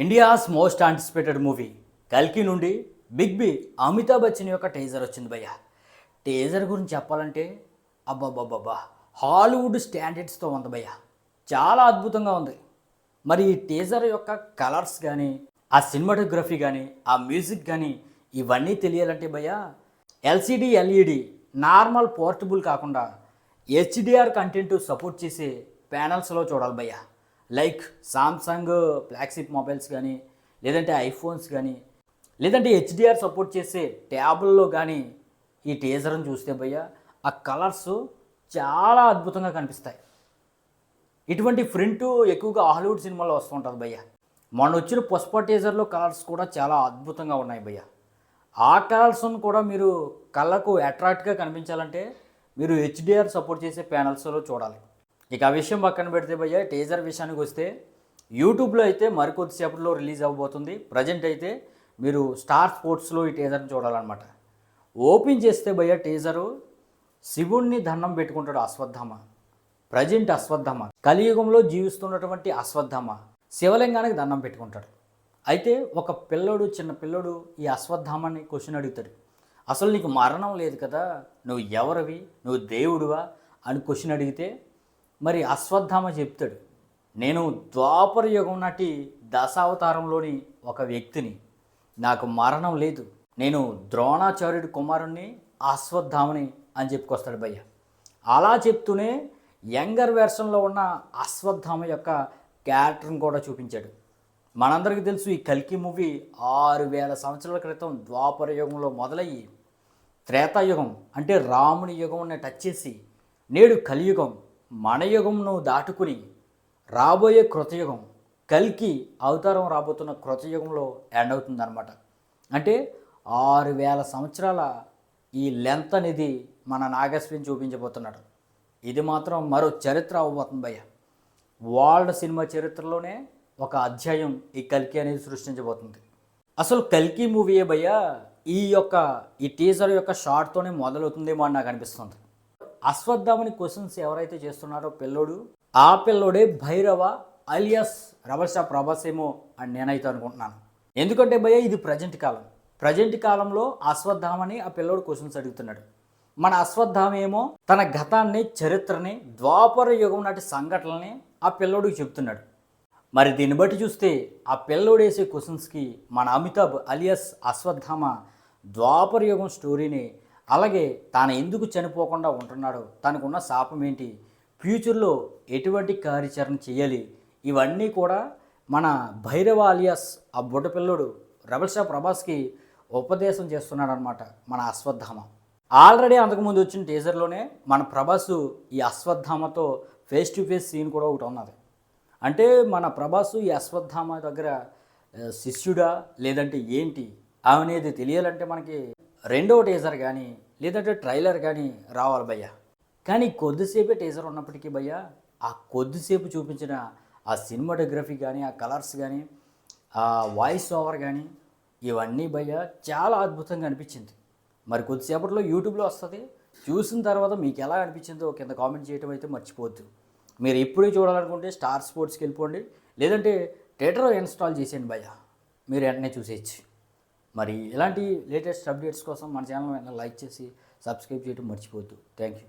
India's most anticipated movie కల్కి నుండి big B Amitabh Bachchan యొక్క టీజర్ వచ్చింది భయ్య. టీజర్ గురించి చెప్పాలంటే అబ్బాబ్బాబ్బా హాలీవుడ్ స్టాండర్డ్స్తో ఉంది భయ్య. చాలా అద్భుతంగా ఉంది. మరి ఈ టీజర్ యొక్క కలర్స్ కానీ, ఆ సినిమాటోగ్రఫీ కానీ, ఆ మ్యూజిక్ కానీ ఇవన్నీ తెలియాలంటే భయ్య ఎల్సిడి ఎల్ఈడి నార్మల్ పోర్టబుల్ కాకుండా హెచ్డిఆర్ కంటెంట్ సపోర్ట్ చేసే ప్యానల్స్లో చూడాలి భయ్య. లైక్ సామ్సంగ్ ఫ్లాగ్షిప్ మొబైల్స్ కానీ, లేదంటే ఐఫోన్స్ కానీ, లేదంటే హెచ్డిఆర్ సపోర్ట్ చేసే ట్యాబుల్లో కానీ ఈ టీజర్ని చూస్తే భయ్య ఆ కలర్స్ చాలా అద్భుతంగా కనిపిస్తాయి. ఇటువంటి ప్రింట్ ఎక్కువగా హాలీవుడ్ సినిమాలో వస్తుంటుంది భయ్య. మొన్న వచ్చిన పుష్ప టీజర్లో కలర్స్ కూడా చాలా అద్భుతంగా ఉన్నాయి భయ్య. ఆ కలర్స్ను కూడా మీరు కళ్ళకు అట్రాక్ట్గా కనిపించాలంటే మీరు హెచ్డిఆర్ సపోర్ట్ చేసే ప్యానల్స్లో చూడాలి. ఇక ఆ విషయం పక్కన పెడితే భయ్య, టీజర్ విషయానికి వస్తే యూట్యూబ్లో అయితే మరికొద్దిసేపట్లో రిలీజ్ అవ్వబోతుంది. ప్రజెంట్ అయితే మీరు స్టార్ స్పోర్ట్స్లో ఈ టీజర్ని చూడాలన్నమాట. ఓపెన్ చేస్తే భయ్య టీజరు శివుణ్ణి దండం పెట్టుకుంటాడు అశ్వత్థామ. ప్రజెంట్ అశ్వత్థామ కలియుగంలో జీవిస్తున్నటువంటి అశ్వత్థామ శివలింగానికి దండం పెట్టుకుంటాడు. అయితే ఒక పిల్లడు, చిన్న పిల్లడు ఈ అశ్వత్థామాన్ని క్వశ్చన్ అడుగుతాడు. అసలు నీకు మరణం లేదు కదా, నువ్వు ఎవరివి, నువ్వు దేవుడువా అని క్వశ్చన్ అడిగితే మరి అశ్వత్థామ చెప్తాడు, నేను ద్వాపర యుగం నాటి దశావతారంలోని ఒక వ్యక్తిని, నాకు మరణం లేదు, నేను ద్రోణాచార్యుడి కుమారుణ్ణి అశ్వత్థామని అని చెప్పుకొస్తాడు భయ్య. అలా చెప్తూనే యంగర్ వెర్షన్లో ఉన్న అశ్వత్థామ యొక్క క్యారెక్టర్ని కూడా చూపించాడు. మనందరికీ తెలుసు ఈ కల్కి మూవీ 6000 సంవత్సరాల క్రితం ద్వాపర యుగంలో మొదలయ్యి త్రేతాయుగం అంటే రాముని యుగంని టచ్ చేసి నేడు కలియుగం మన యుగంను దాటుకుని రాబోయే కృతయుగం కల్కి అవతారం రాబోతున్న కృతయుగంలో ఎండ్ అవుతుందన్నమాట. అంటే 6000 సంవత్సరాల ఈ లెంత్ అనేది మన నాగశ్విని చూపించబోతున్నాడు. ఇది మాత్రం మరో చరిత్ర అవ్వబోతుంది భయ్య. వరల్డ్ సినిమా చరిత్రలోనే ఒక అధ్యాయం ఈ కల్కి అనేది సృష్టించబోతుంది. అసలు కల్కి మూవీయే భయ్య ఈ టీజర్ యొక్క షార్ట్తోనే మొదలవుతుందేమో అని నాకు అనిపిస్తుంది. అశ్వత్థామని క్వశ్చన్స్ ఎవరైతే చేస్తున్నారో పిల్లోడు, ఆ పిల్లోడే Bhairava alias rebel star Prabhas ఏమో అని నేనైతే అనుకుంటున్నాను. ఎందుకంటే భయ్య ఇది ప్రజెంట్ కాలంలో అశ్వత్థామని ఆ పిల్లోడు క్వశ్చన్స్ అడుగుతున్నాడు. మన అశ్వత్థామ ఏమో తన గతాన్ని, చరిత్రని, ద్వాపర యుగం నాటి సంఘటనల్ని ఆ పిల్లోడికి చెప్తున్నాడు. మరి దీన్ని బట్టి చూస్తే ఆ పిల్లోడు వేసే క్వశ్చన్స్కి మన అమితాబ్ అలియాస్ అశ్వత్థామ ద్వాపర యుగం స్టోరీని, అలాగే తాను ఎందుకు చనిపోకుండా ఉంటున్నాడో, తనకున్న శాపం ఏంటి, ఫ్యూచర్లో ఎటువంటి కార్యాచరణ చేయాలి, ఇవన్నీ కూడా మన భైరవ అలియాస్ ఆ బుడ్డ పిల్లోడు రెబల్ స్టార్ ప్రభాస్కి ఉపదేశం చేస్తున్నాడు అనమాట మన అశ్వత్థామ. ఆల్రెడీ అంతకుముందు వచ్చిన టీజర్లోనే మన ప్రభాస్ ఈ అశ్వత్థామతో ఫేస్ టు ఫేస్ సీన్ కూడా ఒకటి ఉన్నది. అంటే మన ప్రభాస్ ఈ అశ్వత్థామ దగ్గర శిష్యుడా లేదంటే ఏంటి అనేది తెలియాలంటే మనకి రెండవ టీజర్ కానీ లేదంటే ట్రైలర్ కానీ రావాలి భయ్య. కానీ కొద్దిసేపే టీజర్ ఉన్నప్పటికీ భయ్య ఆ కొద్దిసేపు చూపించిన ఆ సినిమాటోగ్రఫీ కానీ, ఆ కలర్స్ కానీ, ఆ వాయిస్ ఓవర్ కానీ ఇవన్నీ భయ్య చాలా అద్భుతంగా అనిపించింది. మరి కొద్దిసేపట్లో యూట్యూబ్లో వస్తుంది. చూసిన తర్వాత మీకు ఎలా అనిపించిందో కింద కామెంట్ చేయడం అయితే మర్చిపోవద్దు. మీరు ఇప్పుడే చూడాలనుకుంటే స్టార్ స్పోర్ట్స్కి వెళ్ళిపోండి, లేదంటే థియేటర్లో ఇన్స్టాల్ చేసేయండి భయ్య, మీరు వెంటనే చూసేయచ్చు. మరి ఇలాంటి లేటెస్ట్ అప్డేట్స్ కోసం మన ఛానల్ లైక్ చేసి సబ్స్క్రైబ్ చేయడం మర్చిపోవద్దు. Thank you.